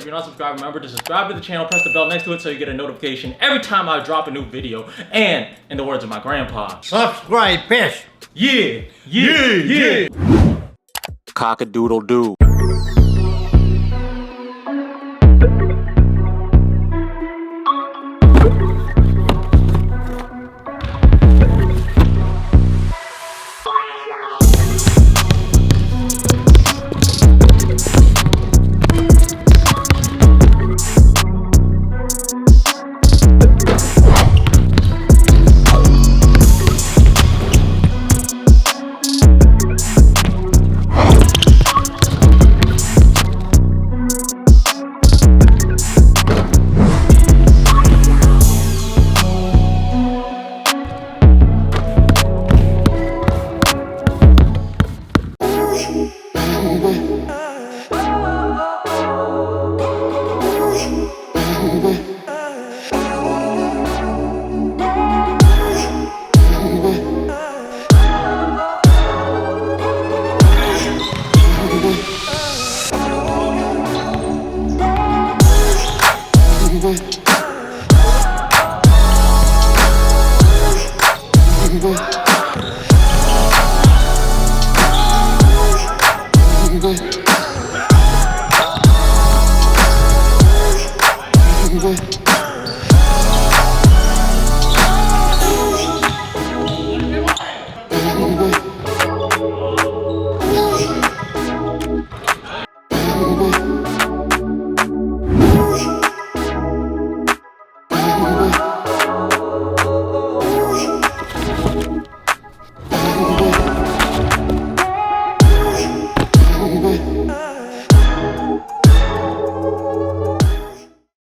If you're not subscribed, remember to subscribe to the channel, press the bell next to it so you get a notification every time I drop a new video. And, in the words of my grandpa, subscribe, bitch! Yeah. Cock-a-doodle-doo.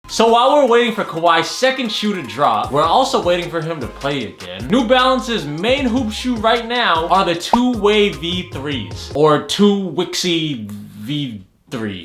So while we're waiting for Kawhi's second shoe to drop, we're also waiting for him to play again. New Balance's main hoop shoe right now are the two-way V3s, or two Wixie V3.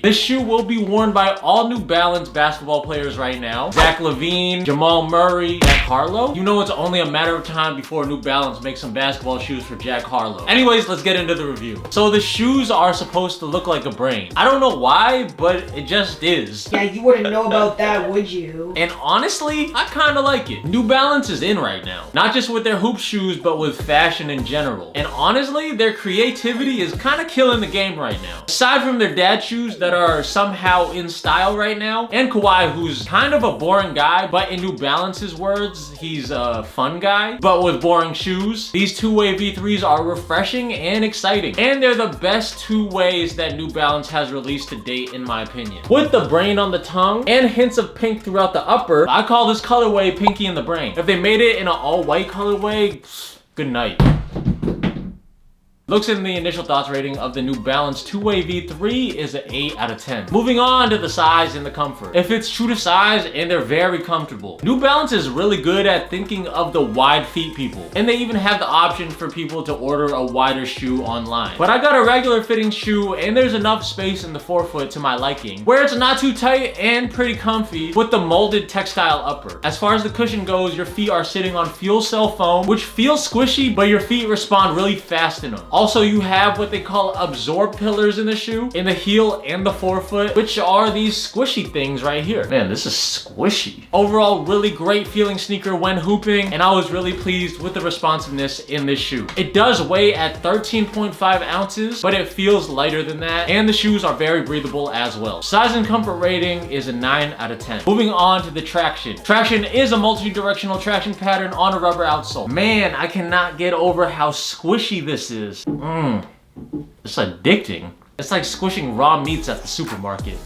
This shoe will be worn by all New Balance basketball players right now. Zach LaVine, Jamal Murray, Jack Harlow. You know it's only a matter of time before New Balance makes some basketball shoes for Jack Harlow. Anyways, let's get into the review. So the shoes are supposed to look like a brain. I don't know why, but it just is. Yeah, you wouldn't know about that, would you? And honestly, I kinda like it. New Balance is in right now. Not just with their hoop shoes, but with fashion in general. And honestly, their creativity is kinda killing the game right now. Aside from their dad shoes that are somehow in style right now, and Kawhi, who's kind of a boring guy, but in New Balance's words, he's a fun guy, but with boring shoes. These two-way V3s are refreshing and exciting, and they're the best two ways that New Balance has released to date, in my opinion. With the brain on the tongue and hints of pink throughout the upper, I call this colorway Pinky in the Brain. If they made it in an all-white colorway, good night. Looks in the initial thoughts rating of the New Balance two-way V3 is an 8 out of 10. Moving on to the size and the comfort. It fits true to size and they're very comfortable. New Balance is really good at thinking of the wide feet people. And they even have the option for people to order a wider shoe online. But I got a regular fitting shoe and there's enough space in the forefoot to my liking, where it's not too tight and pretty comfy with the molded textile upper. As far as the cushion goes, your feet are sitting on fuel cell foam, which feels squishy, but your feet respond really fast in them. Also, you have what they call absorb pillars in the shoe, in the heel and the forefoot, which are these squishy things right here. Man, this is squishy. Overall, really great feeling sneaker when hooping, and I was really pleased with the responsiveness in this shoe. It does weigh at 13.5 ounces, but it feels lighter than that, and the shoes are very breathable as well. Size and comfort rating is a 9 out of 10. Moving on to the traction. Traction is a multi-directional traction pattern on a rubber outsole. Man, I cannot get over how squishy this is. It's addicting. It's like squishing raw meats at the supermarket.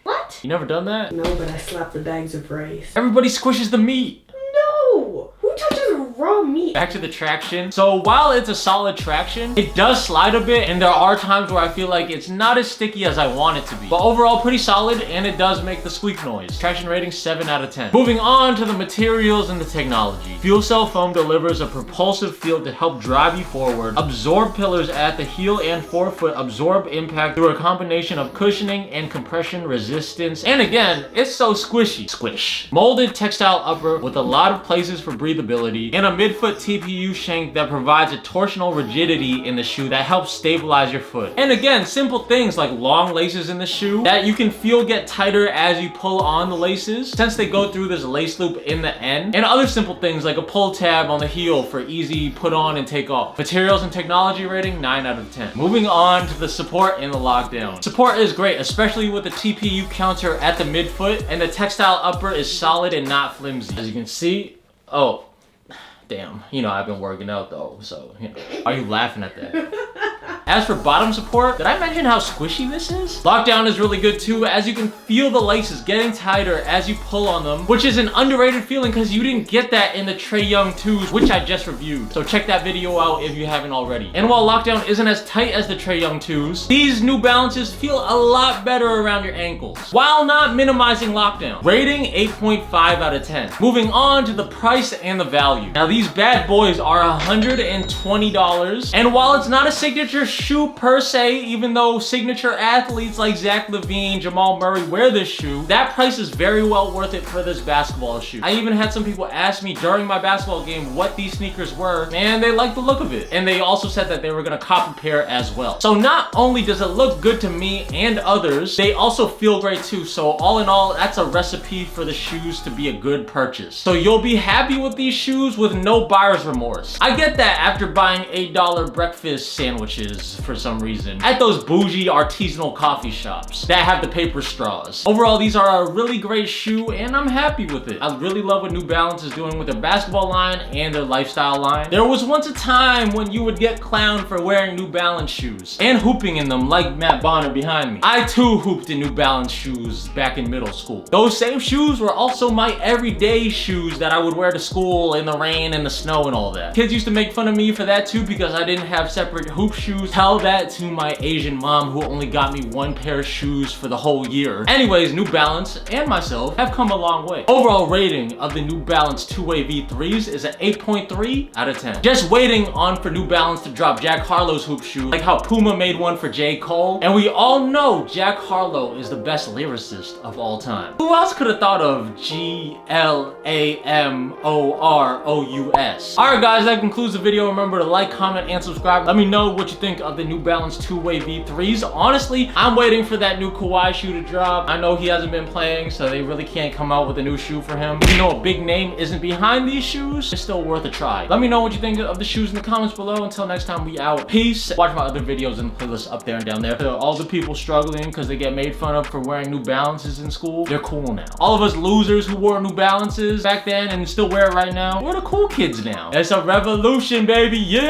What? You never done that? No, but I slapped the bags of rice. Everybody squishes the meat. No! Who touches raw meat? Back to the traction. So while it's a solid traction, it does slide a bit, and there are times where I feel like it's not as sticky as I want it to be. But overall, pretty solid, and it does make the squeak noise. Traction rating 7 out of 10. Moving on to the materials and the technology. Fuel cell foam delivers a propulsive field to help drive you forward. Absorb pillars at the heel and forefoot absorb impact through a combination of cushioning and compression resistance. And again, it's so squishy. Squish. Molded textile upper with a lot of places for breathability and a mid midfoot TPU shank that provides a torsional rigidity in the shoe that helps stabilize your foot. And again, simple things like long laces in the shoe that you can feel get tighter as you pull on the laces since they go through this lace loop in the end. And other simple things like a pull tab on the heel for easy put on and take off. Materials and technology rating, 9 out of 10. Moving on to the support in the lockdown. Support is great, especially with the TPU counter at the midfoot, and the textile upper is solid and not flimsy. As you can see, oh, damn. You know, I've been working out though, so, you know. Are you laughing at that? As for bottom support, did I mention how squishy this is? Lockdown is really good too, as you can feel the laces getting tighter as you pull on them, which is an underrated feeling because you didn't get that in the Trae Young 2s, which I just reviewed. So check that video out if you haven't already. And while Lockdown isn't as tight as the Trae Young 2s, these New Balances feel a lot better around your ankles, while not minimizing Lockdown. Rating 8.5 out of 10. Moving on to the price and the value. Now these bad boys are $120, and while it's not a signature shoe per se, even though signature athletes like Zach LaVine, Jamal Murray wear this shoe, that price is very well worth it for this basketball shoe. I even had some people ask me during my basketball game what these sneakers were, and they liked the look of it. And they also said that they were gonna cop a pair as well. So not only does it look good to me and others, they also feel great too. So all in all, that's a recipe for the shoes to be a good purchase. So you'll be happy with these shoes with no buyer's remorse. I get that after buying $8 breakfast sandwiches for some reason at those bougie artisanal coffee shops that have the paper straws. Overall, these are a really great shoe and I'm happy with it. I really love what New Balance is doing with their basketball line and their lifestyle line. There was once a time when you would get clowned for wearing New Balance shoes and hooping in them like Matt Bonner behind me. I too hooped in New Balance shoes back in middle school. Those same shoes were also my everyday shoes that I would wear to school in the rain and the snow and all that. Kids used to make fun of me for that too because I didn't have separate hoop shoes. Tell that to my Asian mom who only got me one pair of shoes for the whole year. Anyways, New Balance and myself have come a long way. Overall rating of the New Balance two-way V3s is an 8.3 out of 10. Just waiting on for New Balance to drop Jack Harlow's hoop shoe, like how Puma made one for J. Cole. And we all know Jack Harlow is the best lyricist of all time. Who else could have thought of G-L-A-M-O-R-O-U-S? Alright guys, that concludes the video. Remember to like, comment, and subscribe. Let me know what you think of the New Balance two-way V3s. Honestly, I'm waiting for that new Kawhi shoe to drop. I know he hasn't been playing, so they really can't come out with a new shoe for him. Even though a big name isn't behind these shoes, it's still worth a try. Let me know what you think of the shoes in the comments below. Until next time, we out. Peace. Watch my other videos in the playlist up there and down there. To all the people struggling because they get made fun of for wearing New Balances in school, they're cool now. All of us losers who wore New Balances back then and still wear it right now, we're the cool kids now. It's a revolution, baby. Yeah!